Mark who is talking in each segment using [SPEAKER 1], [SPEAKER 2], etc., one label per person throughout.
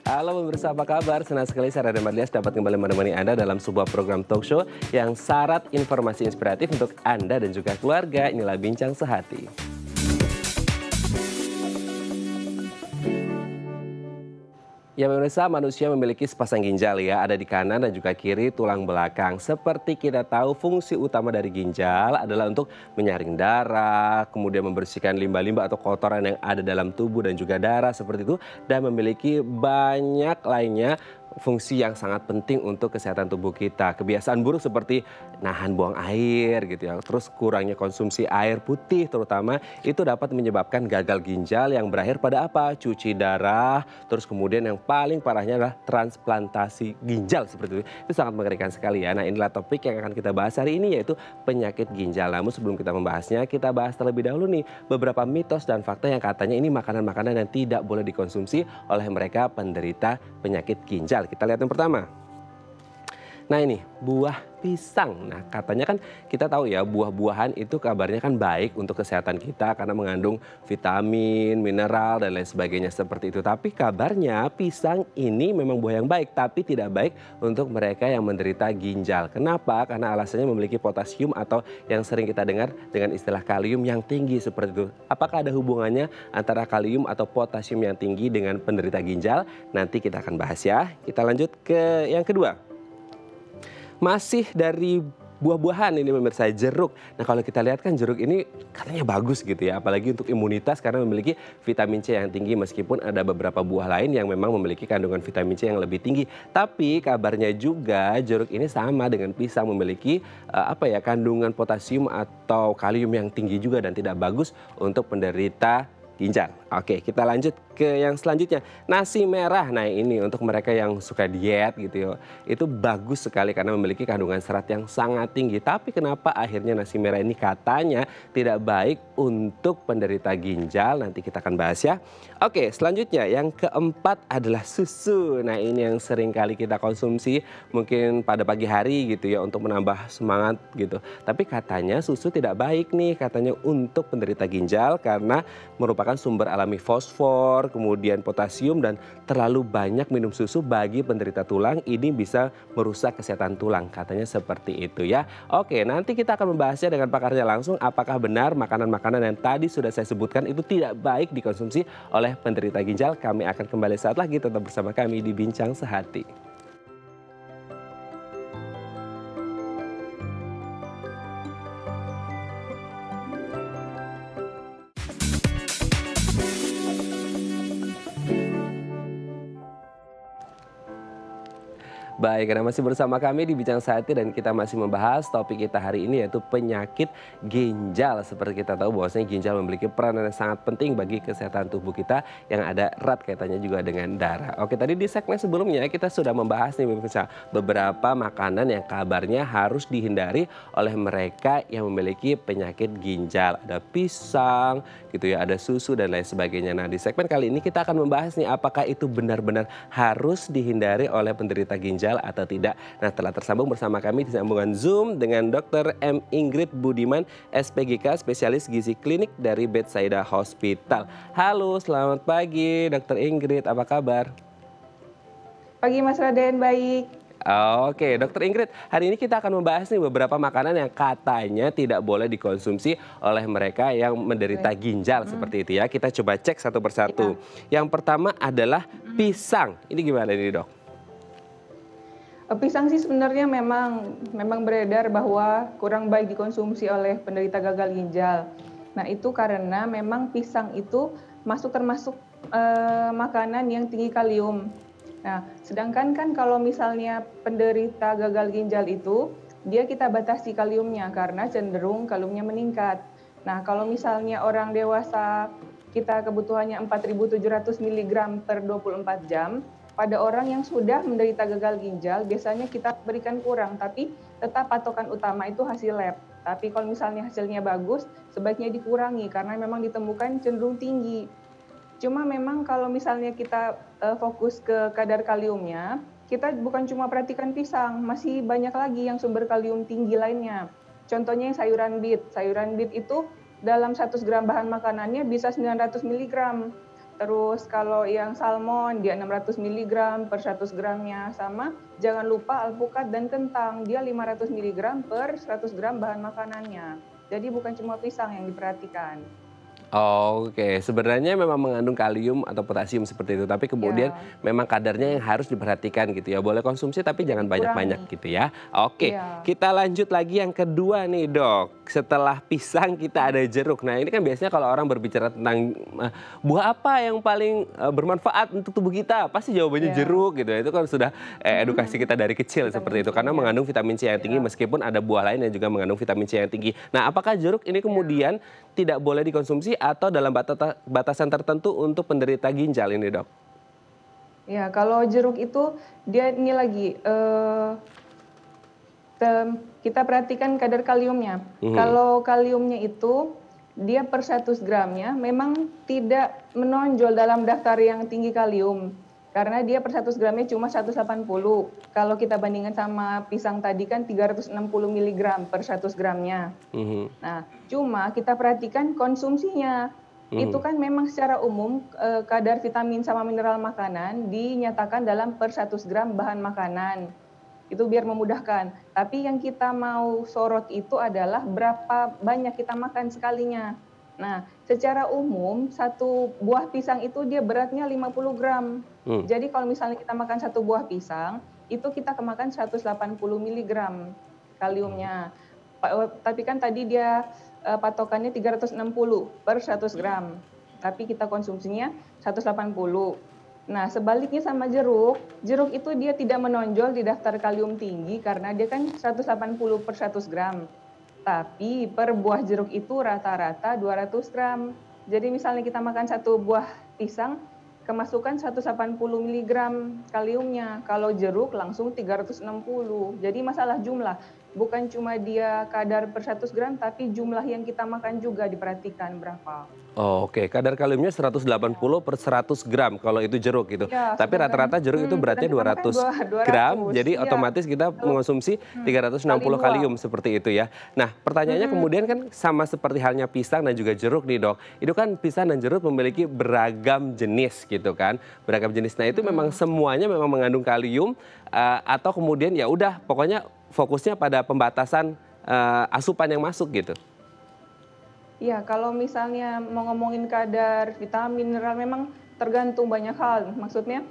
[SPEAKER 1] Halo pemirsa, apa kabar? Senang sekali saya Raden Marlias dapat kembali menemani Anda dalam sebuah program talk show yang syarat informasi inspiratif untuk Anda dan juga keluarga. Inilah Bincang Sehati. Ya pemirsa, manusia memiliki sepasang ginjal ya, ada di kanan dan juga kiri tulang belakang. Seperti kita tahu, fungsi utama dari ginjal adalah untuk menyaring darah, kemudian membersihkan limbah-limbah atau kotoran yang ada dalam tubuh dan juga darah seperti itu. Dan memiliki banyak lainnya fungsi yang sangat penting untuk kesehatan tubuh kita. Kebiasaan buruk seperti nahan buang air gitu ya, terus kurangnya konsumsi air putih terutama itu dapat menyebabkan gagal ginjal yang berakhir pada apa? Cuci darah, terus kemudian yang paling parahnya adalah transplantasi ginjal seperti itu. Itu sangat mengerikan sekali ya. Nah, inilah topik yang akan kita bahas hari ini yaitu penyakit ginjal. Namun sebelum kita membahasnya, kita bahas terlebih dahulu nih beberapa mitos dan fakta yang katanya ini makanan-makanan yang tidak boleh dikonsumsi oleh mereka penderita penyakit ginjal. Kita lihat yang pertama. Nah ini buah pisang. Nah katanya kan kita tahu ya buah-buahan itu kabarnya kan baik untuk kesehatan kita karena mengandung vitamin, mineral dan lain sebagainya seperti itu. Tapi kabarnya pisang ini memang buah yang baik tapi tidak baik untuk mereka yang menderita ginjal. Kenapa? Karena alasannya memiliki potasium atau yang sering kita dengar dengan istilah kalium yang tinggi seperti itu. Apakah ada hubungannya antara kalium atau potasium yang tinggi dengan penderita ginjal? Nanti kita akan bahas ya. Kita lanjut ke yang kedua. Masih dari buah-buahan ini pemirsa, jeruk. Nah kalau kita lihat kan jeruk ini katanya bagus gitu ya, apalagi untuk imunitas karena memiliki vitamin C yang tinggi meskipun ada beberapa buah lain yang memang memiliki kandungan vitamin C yang lebih tinggi. Tapi kabarnya juga jeruk ini sama dengan pisang memiliki kandungan potasium atau kalium yang tinggi juga dan tidak bagus untuk penderita ginjal. Oke, kita lanjut ke yang selanjutnya. Nasi merah. Nah ini untuk mereka yang suka diet gitu ya. Itu bagus sekali karena memiliki kandungan serat yang sangat tinggi. Tapi kenapa akhirnya nasi merah ini katanya tidak baik untuk penderita ginjal? Nanti kita akan bahas ya. Oke, selanjutnya yang keempat adalah susu. Nah ini yang sering kali kita konsumsi mungkin pada pagi hari gitu ya untuk menambah semangat gitu. Tapi katanya susu tidak baik nih katanya untuk penderita ginjal karena merupakan sumber alami fosfor, kemudian potasium dan terlalu banyak minum susu bagi penderita tulang ini bisa merusak kesehatan tulang. Katanya seperti itu ya. Oke, nanti kita akan membahasnya dengan pakarnya langsung apakah benar makanan-makanan yang tadi sudah saya sebutkan itu tidak baik dikonsumsi oleh penderita ginjal. Kami akan kembali saat lagi, tetap bersama kami di Bincang Sehati. Baik, karena masih bersama kami di Bincang Sehati dan kita masih membahas topik kita hari ini yaitu penyakit ginjal. Seperti kita tahu bahwasanya ginjal memiliki peran yang sangat penting bagi kesehatan tubuh kita yang ada erat kaitannya juga dengan darah. Oke, tadi di segmen sebelumnya kita sudah membahas nih pemirsa beberapa makanan yang kabarnya harus dihindari oleh mereka yang memiliki penyakit ginjal. Ada pisang gitu ya, ada susu dan lain sebagainya. Nah, di segmen kali ini kita akan membahas nih apakah itu benar-benar harus dihindari oleh penderita ginjal atau tidak. Nah, telah tersambung bersama kami di sambungan Zoom dengan Dr. M. Ingrid Budiman, SPGK, spesialis gizi klinik dari Bethsaida Hospital. Halo, selamat pagi Dr. Ingrid, apa kabar?
[SPEAKER 2] Pagi Mas Raden, baik.
[SPEAKER 1] Oke, Dokter Ingrid, hari ini kita akan membahas nih beberapa makanan yang katanya tidak boleh dikonsumsi oleh mereka yang menderita ginjal seperti itu ya. Kita coba cek satu persatu. Yang pertama adalah pisang. Ini gimana nih, Dok?
[SPEAKER 2] Pisang sih sebenarnya memang beredar bahwa kurang baik dikonsumsi oleh penderita gagal ginjal. Nah, itu karena memang pisang itu termasuk makanan yang tinggi kalium. Nah, sedangkan kan kalau misalnya penderita gagal ginjal itu, dia kita batasi kaliumnya karena cenderung kaliumnya meningkat. Nah, kalau misalnya orang dewasa kita kebutuhannya 4.700 mg per 24 jam, pada orang yang sudah menderita gagal ginjal biasanya kita berikan kurang, tapi tetap patokan utama itu hasil lab. Tapi kalau misalnya hasilnya bagus, sebaiknya dikurangi karena memang ditemukan cenderung tinggi. Cuma memang kalau misalnya kita fokus ke kadar kaliumnya, kita bukan cuma perhatikan pisang, masih banyak lagi yang sumber kalium tinggi lainnya. Contohnya sayuran beet itu dalam 100 gram bahan makanannya bisa 900 mg. Terus kalau yang salmon dia 600 miligram per 100 gramnya, sama jangan lupa alpukat dan kentang, dia 500 miligram per 100 gram bahan makanannya. Jadi bukan cuma pisang yang diperhatikan.
[SPEAKER 1] Oke, sebenarnya memang mengandung kalium atau potasium seperti itu, tapi kemudian
[SPEAKER 2] Ya,
[SPEAKER 1] memang kadarnya yang harus diperhatikan gitu ya. Boleh konsumsi tapi jangan banyak-banyak
[SPEAKER 2] dikurangi.
[SPEAKER 1] gitu ya. Oke,
[SPEAKER 2] Iya.
[SPEAKER 1] kita lanjut lagi yang kedua nih dok. Setelah pisang kita ada jeruk. Nah ini kan biasanya kalau orang berbicara tentang buah apa yang paling bermanfaat untuk tubuh kita, pasti jawabannya
[SPEAKER 2] Iya.
[SPEAKER 1] jeruk gitu ya. Itu kan sudah edukasi kita dari kecil seperti
[SPEAKER 2] Vitamin
[SPEAKER 1] itu.
[SPEAKER 2] C,
[SPEAKER 1] Karena
[SPEAKER 2] ya.
[SPEAKER 1] mengandung vitamin C yang tinggi
[SPEAKER 2] Iya.
[SPEAKER 1] meskipun ada buah lain yang juga mengandung vitamin C yang tinggi. Nah apakah jeruk ini
[SPEAKER 2] Iya.
[SPEAKER 1] kemudian tidak boleh dikonsumsi atau dalam batasan tertentu untuk penderita ginjal ini, Dok?
[SPEAKER 2] Ya, kalau jeruk itu dia ini lagi, kita perhatikan kadar kaliumnya.
[SPEAKER 1] Mhm,
[SPEAKER 2] Kalau kaliumnya itu dia per 100 gramnya memang tidak menonjol dalam daftar yang tinggi kalium. Karena dia per 100 gramnya cuma 180. Kalau kita bandingkan sama pisang tadi kan 360 miligram per 100 gramnya.
[SPEAKER 1] mhm,
[SPEAKER 2] Nah, cuma kita perhatikan konsumsinya. Itu
[SPEAKER 1] mhm.
[SPEAKER 2] kan memang secara umum, kadar vitamin sama mineral makanan dinyatakan dalam per 100 gram bahan makanan. Itu biar memudahkan. Tapi yang kita mau sorot itu adalah berapa banyak kita makan sekalinya. Nah, secara umum satu buah pisang itu dia beratnya 50 gram.
[SPEAKER 1] Mmm,
[SPEAKER 2] Jadi kalau misalnya kita makan satu buah pisang, itu kita kemakan 180 miligram kaliumnya. Tapi kan tadi dia, patokannya 360 per 100 gram, tapi kita konsumsinya 180. Nah, sebaliknya sama jeruk, jeruk itu dia tidak menonjol di daftar kalium tinggi karena dia kan 180 per 100 gram. Tapi per buah jeruk itu rata-rata 200 gram. Jadi misalnya kita makan satu buah pisang, kemasukan 180 miligram kaliumnya. Kalau jeruk langsung 360. Jadi masalah jumlah, bukan cuma dia kadar per 100 gram, tapi jumlah yang kita makan juga diperhatikan berapa.
[SPEAKER 1] oke, kadar kaliumnya 180 per 100 gram kalau itu jeruk gitu.
[SPEAKER 2] Iya,
[SPEAKER 1] Tapi rata-rata jeruk itu
[SPEAKER 2] sedang
[SPEAKER 1] beratnya
[SPEAKER 2] kita makan
[SPEAKER 1] 200 gram,
[SPEAKER 2] 200,
[SPEAKER 1] jadi
[SPEAKER 2] iya.
[SPEAKER 1] otomatis kita
[SPEAKER 2] Kalau
[SPEAKER 1] mengonsumsi
[SPEAKER 2] kali
[SPEAKER 1] 360
[SPEAKER 2] 2.
[SPEAKER 1] kalium seperti itu ya. Nah, pertanyaannya kemudian kan sama seperti halnya pisang dan juga jeruk nih, Dok. Itu kan pisang dan jeruk memiliki beragam jenis gitu kan. Beragam jenis. Nah, itu memang semuanya memang mengandung kalium atau kemudian ya udah pokoknya fokusnya pada pembatasan asupan yang masuk gitu.
[SPEAKER 2] Iya, kalau misalnya mau ngomongin kadar vitamin, mineral memang tergantung banyak hal. Maksudnya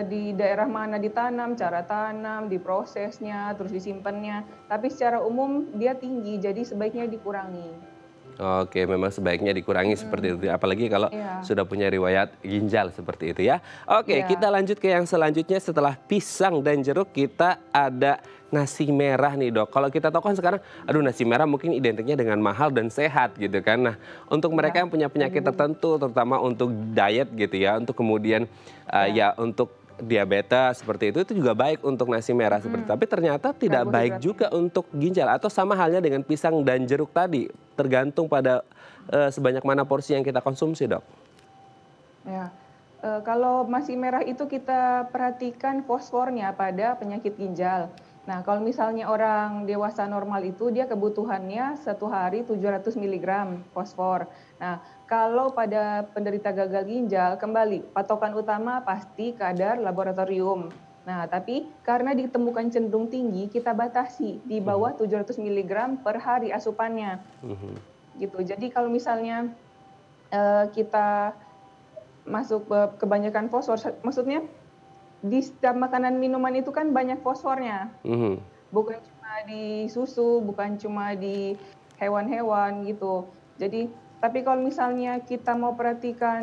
[SPEAKER 2] di daerah mana ditanam, cara tanam, diprosesnya, terus disimpannya. Tapi secara umum dia tinggi, jadi sebaiknya dikurangi.
[SPEAKER 1] Oke, memang sebaiknya dikurangi seperti itu,
[SPEAKER 2] Mhm,
[SPEAKER 1] apalagi kalau
[SPEAKER 2] iya,
[SPEAKER 1] sudah punya riwayat ginjal seperti itu ya. Oke,
[SPEAKER 2] iya,
[SPEAKER 1] kita lanjut ke yang selanjutnya setelah pisang dan jeruk kita ada nasi merah nih dok. Kalau kita tahu kan sekarang, aduh nasi merah mungkin identiknya dengan mahal dan sehat gitu kan. Nah, untuk mereka
[SPEAKER 2] iya,
[SPEAKER 1] yang punya penyakit
[SPEAKER 2] setuju.
[SPEAKER 1] tertentu, terutama untuk diet gitu ya, untuk kemudian
[SPEAKER 2] Iya,
[SPEAKER 1] ya untuk diabetes seperti itu juga baik untuk nasi merah seperti itu.
[SPEAKER 2] mhm,
[SPEAKER 1] Tapi ternyata tidak baik
[SPEAKER 2] karbohidratnya.
[SPEAKER 1] juga untuk ginjal atau sama halnya dengan pisang dan jeruk tadi, tergantung pada sebanyak mana porsi yang kita konsumsi, Dok.
[SPEAKER 2] Ya, kalau masih merah itu kita perhatikan fosfornya pada penyakit ginjal. Nah, kalau misalnya orang dewasa normal itu dia kebutuhannya satu hari 700 miligram fosfor. Nah, kalau pada penderita gagal ginjal, kembali patokan utama pasti kadar laboratorium. Nah, tapi karena ditemukan cenderung tinggi, kita batasi di
[SPEAKER 1] Mhm,
[SPEAKER 2] bawah 700 miligram per hari asupannya,
[SPEAKER 1] mhm,
[SPEAKER 2] gitu. Jadi kalau misalnya kita masuk kebanyakan fosfor, maksudnya di setiap makanan minuman itu kan banyak fosfornya,
[SPEAKER 1] mhm.
[SPEAKER 2] bukan cuma di susu, bukan cuma di hewan-hewan gitu. Jadi tapi kalau misalnya kita mau perhatikan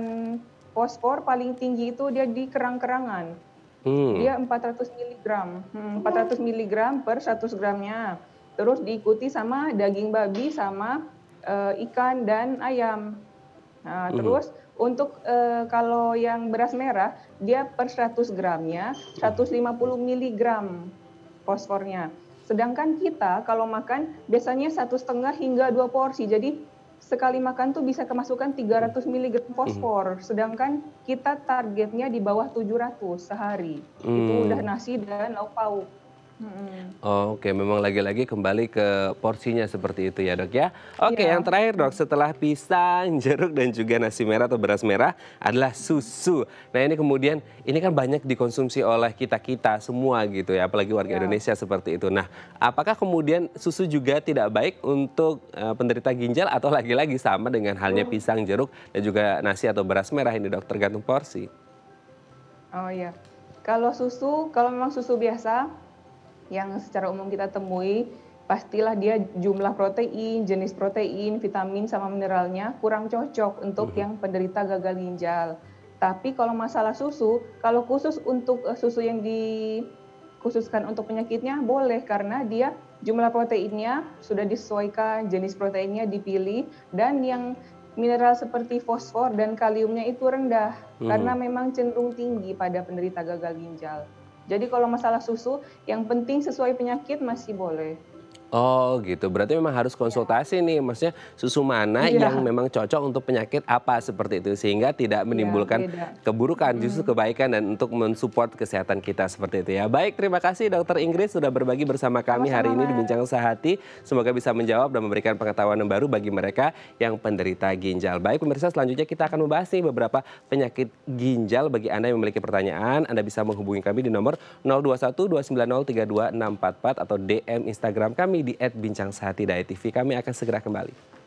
[SPEAKER 2] fosfor paling tinggi itu dia di kerang-kerangan.
[SPEAKER 1] Mmm,
[SPEAKER 2] Dia 400 miligram, 400 miligram per 100 gramnya. Terus diikuti sama daging babi sama, ikan dan ayam. Nah,
[SPEAKER 1] mhm,
[SPEAKER 2] terus untuk, kalau yang beras merah, dia per 100 gramnya
[SPEAKER 1] mhm,
[SPEAKER 2] 150 miligram fosfornya. Sedangkan kita kalau makan biasanya 1,5 hingga 2 porsi. Jadi sekali makan tuh bisa kemasukan 300 miligram
[SPEAKER 1] mhm.
[SPEAKER 2] fosfor, sedangkan kita targetnya di bawah 700 sehari. Itu udah
[SPEAKER 1] Mmm.
[SPEAKER 2] nasi dan lauk pauk, Mhm.
[SPEAKER 1] Oke, memang lagi-lagi kembali ke porsinya seperti itu ya dok ya. Oke, yang
[SPEAKER 2] Iya,
[SPEAKER 1] terakhir dok, setelah pisang, jeruk dan juga nasi merah atau beras merah adalah susu. Nah ini kemudian, ini kan banyak dikonsumsi oleh kita-kita semua gitu ya, apalagi warga
[SPEAKER 2] iya.
[SPEAKER 1] Indonesia seperti itu. Nah, apakah kemudian susu juga tidak baik untuk penderita ginjal atau lagi-lagi sama dengan halnya pisang, jeruk dan juga nasi atau beras merah ini dok, tergantung porsi?
[SPEAKER 2] Oh iya. Kalau memang susu biasa yang secara umum kita temui, pastilah dia jumlah protein, jenis protein, vitamin, sama mineralnya kurang cocok untuk
[SPEAKER 1] Mhm.
[SPEAKER 2] yang penderita gagal ginjal. Tapi kalau masalah susu, kalau khusus untuk, susu yang dikhususkan untuk penyakitnya boleh, karena dia jumlah proteinnya sudah disesuaikan, jenis proteinnya dipilih, dan yang mineral seperti fosfor dan kaliumnya itu rendah, karena
[SPEAKER 1] Mhm.
[SPEAKER 2] memang cenderung tinggi pada penderita gagal ginjal. Jadi kalau masalah susu, yang penting sesuai penyakit masih boleh.
[SPEAKER 1] Oh gitu, berarti memang harus
[SPEAKER 2] Iya.
[SPEAKER 1] konsultasi nih, maksudnya susu mana yang
[SPEAKER 2] Iya,
[SPEAKER 1] memang cocok untuk penyakit apa seperti itu, sehingga tidak
[SPEAKER 2] iya,
[SPEAKER 1] menimbulkan
[SPEAKER 2] beda.
[SPEAKER 1] keburukan, justru
[SPEAKER 2] Mhm.
[SPEAKER 1] kebaikan dan untuk mensupport kesehatan kita seperti itu ya. Baik, terima kasih Dokter Inggris sudah berbagi bersama kami
[SPEAKER 2] Sama-sama,
[SPEAKER 1] hari ini di
[SPEAKER 2] Mas.
[SPEAKER 1] Bincang Sehati. Semoga bisa menjawab dan memberikan pengetahuan yang baru bagi mereka yang penderita ginjal. Baik pemirsa, selanjutnya kita akan membahas nih beberapa penyakit ginjal. Bagi Anda yang memiliki pertanyaan, Anda bisa menghubungi kami di nomor 021 290 32644 atau DM Instagram kami di @bincang Sehati Diet TV. Kami akan segera kembali.